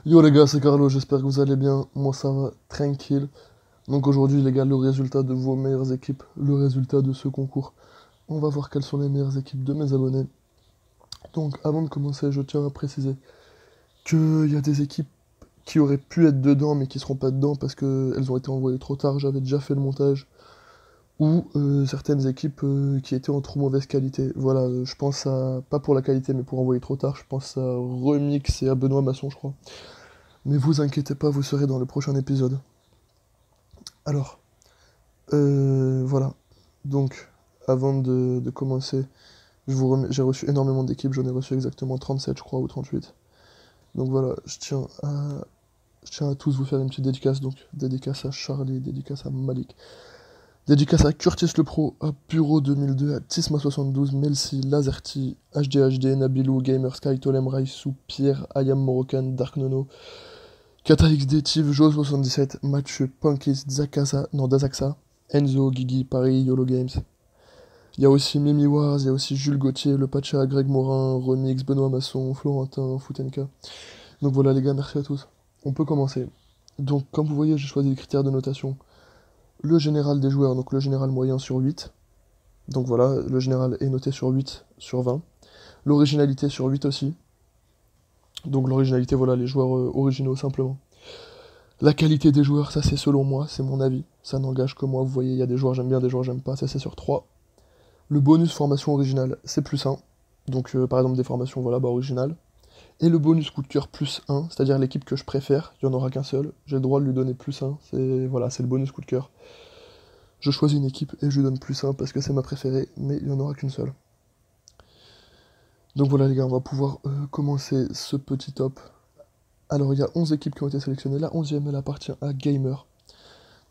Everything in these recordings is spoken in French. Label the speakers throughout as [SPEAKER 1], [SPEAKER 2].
[SPEAKER 1] Yo les gars, c'est Carlo, j'espère que vous allez bien. Moi ça va, tranquille. Donc aujourd'hui les gars, le résultat de vos meilleures équipes, le résultat de ce concours. On va voir quelles sont les meilleures équipes de mes abonnés. Donc avant de commencer, je tiens à préciser qu'il y a des équipes qui auraient pu être dedans mais qui seront pas dedans parce qu'elles ont été envoyées trop tard, j'avais déjà fait le montage. Ou certaines équipes qui étaient en trop mauvaise qualité. Voilà, je pense à, pas pour la qualité mais pour envoyer trop tard, je pense à Remix et à Benoît Masson je crois. Mais vous inquiétez pas, vous serez dans le prochain épisode. Alors, voilà. Donc, avant de commencer, j'ai reçu énormément d'équipes, j'en ai reçu exactement 37, je crois, ou 38. Donc voilà, je tiens à tous vous faire une petite dédicace. Donc, dédicace à Charlie, dédicace à Malik, dédicace à Curtis le Pro, à Bureau 2002, à Tisma72, Melsi, Lazerty, HDHD, Nabilou, Gamer Sky, Tolem, Raissou, Pierre, Ayam Moroccan, Dark Nono, Kata XD, Tiv, Jo77, Mathieu, Punkis, Zakasa, non, Dazaxa, Enzo, Guigui, Paris, YOLO Games. Il y a aussi Mimi Wars, il y a aussi Jules Gauthier, Le Pacha, Greg Morin, Remix, Benoît Masson, Florentin, Foutenka. Donc voilà les gars, merci à tous. On peut commencer. Donc comme vous voyez, j'ai choisi les critères de notation. Le général des joueurs, donc le général moyen sur 8. Donc voilà, le général est noté sur 8 sur 20. L'originalité sur 8 aussi. Donc l'originalité, voilà, les joueurs originaux simplement. La qualité des joueurs, ça c'est selon moi, c'est mon avis. Ça n'engage que moi, vous voyez, il y a des joueurs j'aime bien, des joueurs j'aime pas, ça c'est sur 3. Le bonus formation originale, c'est plus 1. Donc par exemple des formations, voilà, bah originales. Et le bonus coup de cœur plus 1, c'est-à-dire l'équipe que je préfère, il n'y en aura qu'un seul. J'ai le droit de lui donner plus 1, c'est voilà, c'est le bonus coup de cœur. Je choisis une équipe et je lui donne plus 1 parce que c'est ma préférée, mais il n'y en aura qu'une seule. Donc voilà les gars, on va pouvoir commencer ce petit top. Alors il y a 11 équipes qui ont été sélectionnées, la 11e elle appartient à Gamer.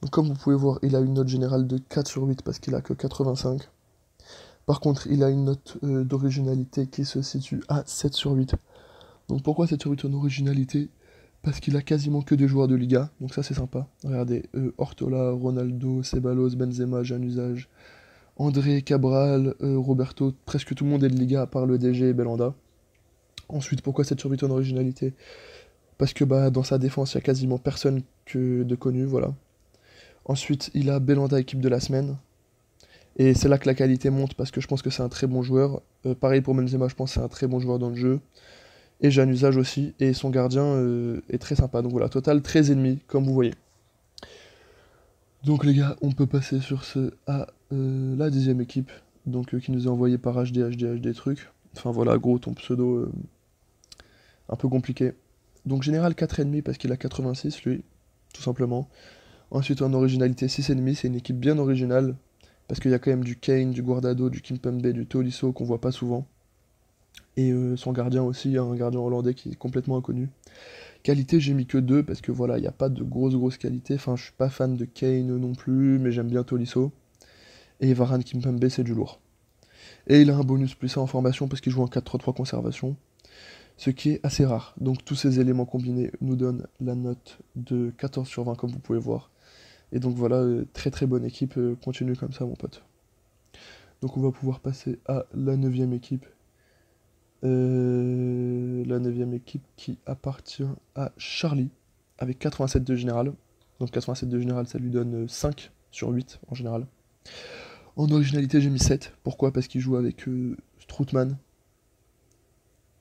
[SPEAKER 1] Donc comme vous pouvez voir, il a une note générale de 4 sur 8 parce qu'il a que 85. Par contre, il a une note d'originalité qui se situe à 7 sur 8. Donc pourquoi 7 sur 8 en originalité? Parce qu'il a quasiment que des joueurs de Liga, donc ça c'est sympa. Regardez, Ortola, Ronaldo, Ceballos, Benzema, Januzaj, André, Cabral, Roberto, presque tout le monde est de Liga à part le DG et Belanda. Ensuite, pourquoi 7 sur 8 en originalité? Parce que bah, dans sa défense, il y a quasiment personne que de connu, voilà. Ensuite, il a Belanda équipe de la semaine. Et c'est là que la qualité monte parce que je pense que c'est un très bon joueur. Pareil pour Benzema, je pense que c'est un très bon joueur dans le jeu. Et j'ai un usage aussi. Et son gardien est très sympa. Donc voilà, total 13 ennemis, comme vous voyez. Donc les gars, on peut passer sur ce à la 10e équipe. Donc qui nous est envoyée par HD trucs. Enfin voilà, gros, ton pseudo un peu compliqué. Donc général 4 ennemis parce qu'il a 86 lui, tout simplement. Ensuite en originalité 6 ennemis, c'est une équipe bien originale. Parce qu'il y a quand même du Kane, du Guardado, du Kimpembe, du Tolisso qu'on voit pas souvent. Et son gardien aussi, un gardien hollandais qui est complètement inconnu. Qualité, j'ai mis que 2 parce que voilà, il n'y a pas de grosses qualités. Enfin, je suis pas fan de Kane non plus, mais j'aime bien Tolisso. Et Varane Kimpembe, c'est du lourd. Et il a un bonus plus 1 en formation parce qu'il joue en 4-3-3 conservation, ce qui est assez rare. Donc tous ces éléments combinés nous donnent la note de 14 sur 20 comme vous pouvez voir. Et donc voilà, très très bonne équipe, continue comme ça mon pote. Donc on va pouvoir passer à la 9e équipe. La 9e équipe qui appartient à Charlie, avec 87 de général. Donc 87 de général, ça lui donne 5 sur 8 en général. En originalité, j'ai mis 7. Pourquoi? Parce qu'il joue avec Strootman,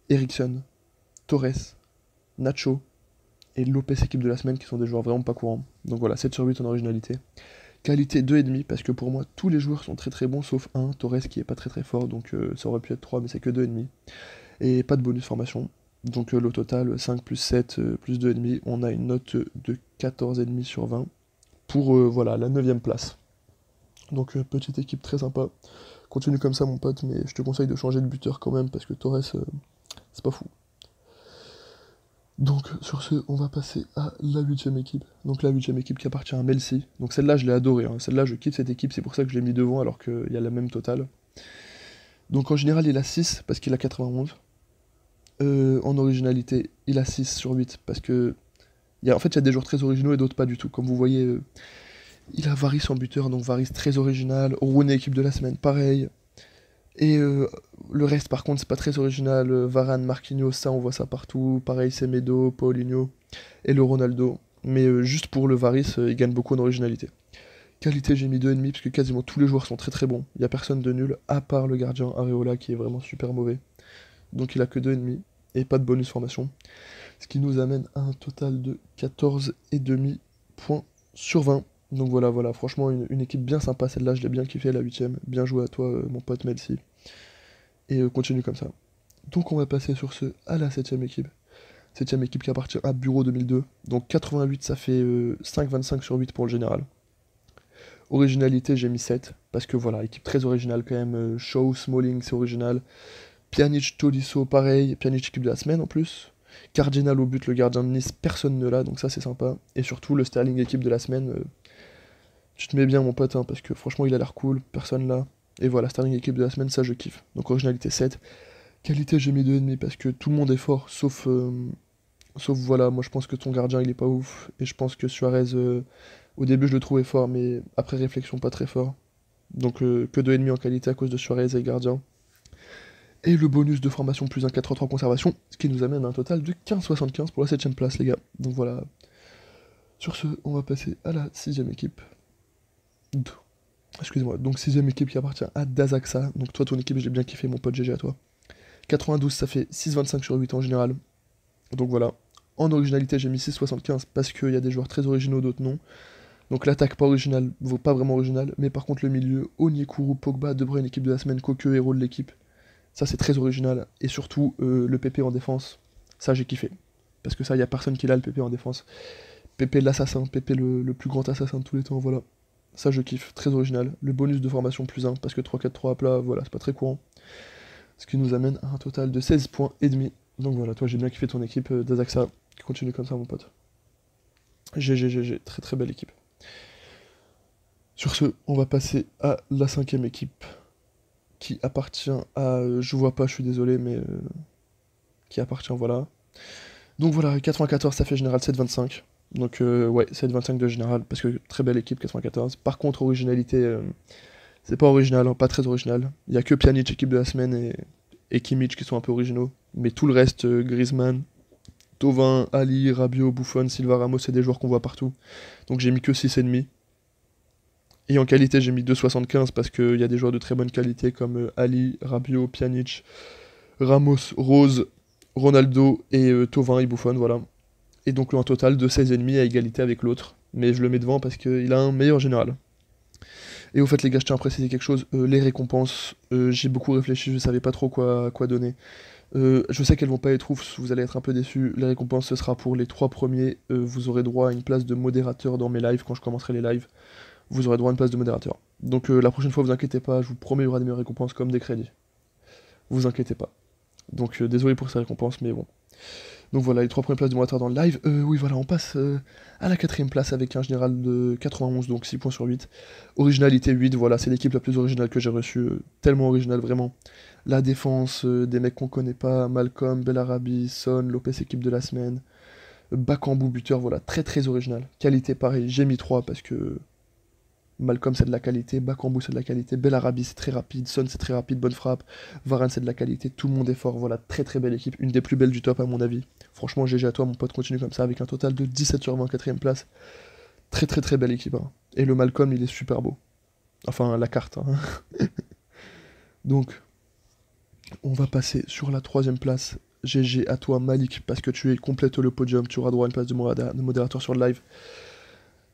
[SPEAKER 1] Eriksson, Torres, Nacho et Lopez équipe de la semaine qui sont des joueurs vraiment pas courants. Donc voilà, 7 sur 8 en originalité. Qualité 2,5 parce que pour moi tous les joueurs sont très très bons sauf un, Torres qui est pas très très fort donc ça aurait pu être 3 mais c'est que 2,5. Et pas de bonus formation. Donc le total 5 plus 7 plus 2,5, on a une note de 14,5 sur 20 pour voilà la 9ème place. Donc petite équipe très sympa. Continue comme ça mon pote mais je te conseille de changer de buteur quand même parce que Torres c'est pas fou. Donc sur ce, on va passer à la 8ème équipe. Donc la 8ème équipe qui appartient à Melsi. Donc celle-là, je l'ai adorée. Hein. Celle-là, je kiffe cette équipe, c'est pour ça que je l'ai mis devant alors qu'il y a la même totale. Donc en général, il a 6 parce qu'il a 91. En originalité, il a 6 sur 8 parce que... en fait, il y a des joueurs très originaux et d'autres pas du tout. Comme vous voyez, il a Varys en buteur, donc Varys très original. Rooney, équipe de la semaine, pareil. Et le reste, par contre, c'est pas très original. Varane, Marquinhos, ça, on voit ça partout. Pareil, Semedo, Paulinho et le Ronaldo. Mais juste pour le Varys, il gagne beaucoup en originalité. Qualité, j'ai mis 2,5 parce que quasiment tous les joueurs sont très très bons. Il n'y a personne de nul, à part le gardien Areola qui est vraiment super mauvais. Donc il a que 2,5 et pas de bonus formation. Ce qui nous amène à un total de 14,5 points sur 20. Donc voilà, voilà, franchement une équipe bien sympa, celle-là je l'ai bien kiffé, la 8ème. Bien joué à toi mon pote Melsi. Et continue comme ça. Donc on va passer sur ce à la 7ème équipe. 7ème équipe qui appartient à Bureau 2002. Donc 88 ça fait 5,25 sur 8 pour le général. Originalité j'ai mis 7. Parce que voilà, équipe très originale quand même. Shaw, Smalling c'est original. Pjanic, Tolisso pareil. Pjanic équipe de la semaine en plus. Cardinal au but, le gardien de Nice, personne ne l'a, donc ça c'est sympa. Et surtout le Sterling équipe de la semaine. Tu te mets bien mon pote, hein, parce que franchement il a l'air cool, personne là. Et voilà, Sterling équipe de la semaine, ça je kiffe. Donc originalité 7. Qualité j'ai mis 2,5 parce que tout le monde est fort, sauf voilà, moi je pense que ton gardien il est pas ouf. Et je pense que Suarez, au début je le trouvais fort, mais après réflexion pas très fort. Donc que 2,5 en qualité à cause de Suarez et gardien. Et le bonus de formation plus un 4-3 conservation, ce qui nous amène à un total de 15,75 pour la 7ème place les gars. Donc voilà. Sur ce, on va passer à la 6ème équipe. Excusez-moi, donc 6ème équipe qui appartient à Dazaxa. Donc toi, ton équipe, j'ai bien kiffé, mon pote GG à toi. 92, ça fait 6,25 sur 8 en général. Donc voilà. En originalité, j'ai mis 6,75 parce qu'il y a des joueurs très originaux, d'autres non. Donc l'attaque pas originale, vaut pas vraiment original. Mais par contre, le milieu, Onyekuru, Pogba, De Bruyne, équipe de la semaine, Coqueux, héros de l'équipe. Ça, c'est très original. Et surtout, le PP en défense. Ça, j'ai kiffé. Parce que ça, il y a personne qui l'a, le PP en défense. PP l'assassin, PP le plus grand assassin de tous les temps, voilà. Ça je kiffe, très original. Le bonus de formation plus 1, parce que 3-4-3 à plat, voilà, c'est pas très courant. Ce qui nous amène à un total de 16 points et demi. Donc voilà, toi j'ai bien kiffé ton équipe d'Azaxa. Continue comme ça mon pote. GG, très très belle équipe. Sur ce, on va passer à la 5ème équipe. Qui appartient à... je vois pas, je suis désolé, mais... qui appartient, voilà. Donc voilà, 94 ça fait général 7,25. Donc ouais, 7,25 de général, parce que très belle équipe 94. Par contre, originalité, c'est pas original, hein, pas très original. Il y a que Pjanic, équipe de la semaine, et Kimmich qui sont un peu originaux. Mais tout le reste, Griezmann, Thauvin, Ali, Rabiot, Buffon, Silva, Ramos, c'est des joueurs qu'on voit partout. Donc j'ai mis que 6,5. Et en qualité, j'ai mis 2,75 parce qu'il y a des joueurs de très bonne qualité comme Ali, Rabiot, Pjanic, Ramos, Rose, Ronaldo et Thauvin et Buffon, voilà. Et donc un total de 16,5 à égalité avec l'autre. Mais je le mets devant parce qu'il a un meilleur général. Et au fait les gars, je tiens à préciser quelque chose, les récompenses, j'ai beaucoup réfléchi, je savais pas trop quoi donner. Je sais qu'elles vont pas être ouf, vous allez être un peu déçus. Les récompenses, ce sera pour les 3 premiers. Vous aurez droit à une place de modérateur dans mes lives quand je commencerai les lives. Vous aurez droit à une place de modérateur. Donc la prochaine fois, vous inquiétez pas, je vous promets, il y aura des meilleures récompenses comme des crédits. Vous inquiétez pas. Donc désolé pour ces récompenses, mais bon. Donc voilà, les 3 premières places du modérateur dans le live. Oui, voilà, on passe à la 4ème place avec un général de 91, donc 6 points sur 8. Originalité 8, voilà, c'est l'équipe la plus originale que j'ai reçue. Tellement originale, vraiment. La défense, des mecs qu'on connaît pas, Malcolm, Bellarabi, Son, Lopez, équipe de la semaine. Bakambu, buteur, voilà, très très original. Qualité, pareil, j'ai mis 3 parce que Malcolm c'est de la qualité, Bakambu c'est de la qualité, Bellarabi c'est très rapide, Son c'est très rapide, bonne frappe, Varane c'est de la qualité, tout le monde est fort, voilà, très très belle équipe, une des plus belles du top à mon avis. Franchement GG à toi mon pote, continue comme ça avec un total de 17 sur 20, 4ème place. Très très très belle équipe, hein. Et le Malcolm il est super beau. Enfin la carte, hein. Donc on va passer sur la 3ème place. GG à toi Malik, parce que tu es complète le podium, tu auras droit à une place de modérateur sur le live.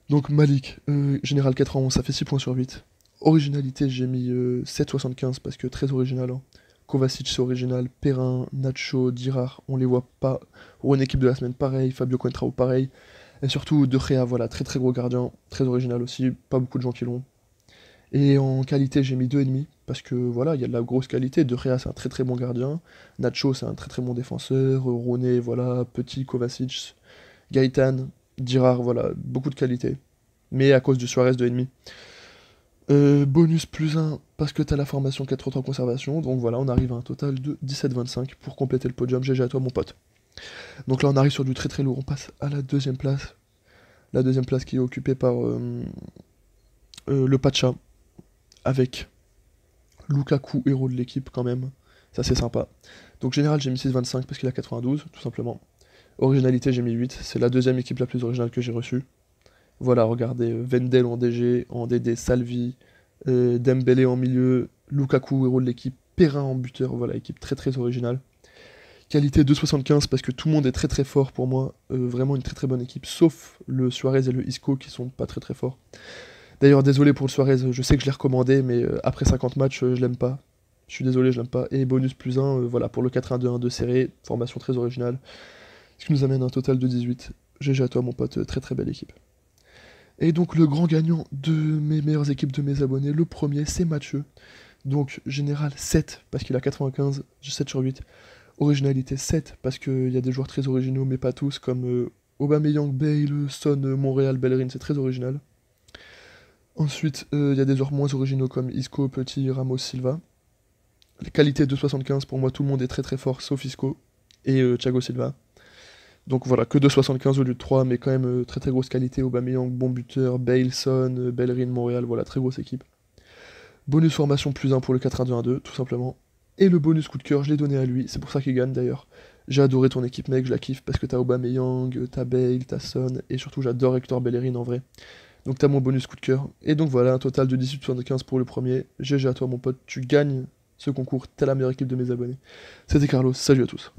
[SPEAKER 1] Donc Malik, général 91, ça fait 6 points sur 8. Originalité, j'ai mis 7,75 parce que très original, hein. Kovacic, c'est original. Perrin, Nacho, Dirard, on les voit pas. Rouen, équipe de la semaine, pareil. Fabio Contrao, pareil. Et surtout, De Gea, voilà, très très gros gardien. Très original aussi, pas beaucoup de gens qui l'ont. Et en qualité, j'ai mis 2,5 parce que voilà, il y a de la grosse qualité. De Gea, c'est un très très bon gardien. Nacho, c'est un très très bon défenseur. Rooney, voilà, petit, Kovacic. Gaëtan, Girard, voilà, beaucoup de qualité. Mais à cause du Suarez 2,5. Bonus plus 1 parce que t'as la formation 4-3 conservation. Donc voilà, on arrive à un total de 17,25 pour compléter le podium. GG à toi mon pote. Donc là on arrive sur du très très lourd. On passe à la 2ème place. La 2ème place qui est occupée par le Pacha. Avec Lukaku, héros de l'équipe quand même. Ça c'est sympa. Donc général j'ai mis 6,25 parce qu'il a 92, tout simplement. Originalité j'ai mis 8, c'est la deuxième équipe la plus originale que j'ai reçue. Voilà, regardez, Wendel en DG, en DD, Salvi, Dembélé en milieu, Lukaku, héros de l'équipe, Perrin en buteur, voilà, équipe très très originale. Qualité 2,75 parce que tout le monde est très très fort pour moi, vraiment une très très bonne équipe, sauf le Suarez et le Isco qui sont pas très très forts. D'ailleurs, désolé pour le Suarez, je sais que je l'ai recommandé, mais après 50 matchs, je l'aime pas. Je suis désolé, je l'aime pas. Et bonus plus 1, voilà, pour le 4-1-2-1 serré, formation très originale, ce qui nous amène à un total de 18. GG à toi mon pote, très très belle équipe. Et donc le grand gagnant de mes meilleures équipes de mes abonnés, le premier c'est Mathieu. Donc général 7 parce qu'il a 95, 7 sur 8. Originalité 7 parce qu'il y a des joueurs très originaux mais pas tous comme Aubameyang, Bale, Son, Montréal, Bellerin, c'est très original. Ensuite il y a des joueurs moins originaux comme Isco, Petit, Ramos, Silva. Les qualités de 75 pour moi tout le monde est très très fort sauf Isco et Thiago Silva. Donc voilà, que 2,75 au lieu de 3, mais quand même très très grosse qualité. Aubameyang, bon buteur, Bale, Son, Bellerin, Montréal, voilà, très grosse équipe. Bonus formation plus 1 pour le 4-1-2-1-2, tout simplement. Et le bonus coup de cœur, je l'ai donné à lui, c'est pour ça qu'il gagne d'ailleurs. J'ai adoré ton équipe mec, je la kiffe parce que t'as Aubameyang, t'as Bale, t'as Son, et surtout j'adore Hector Bellerin en vrai. Donc t'as mon bonus coup de cœur. Et donc voilà, un total de 18,75 pour le premier. GG à toi mon pote, tu gagnes ce concours, t'es la meilleure équipe de mes abonnés. C'était Carlos, salut à tous.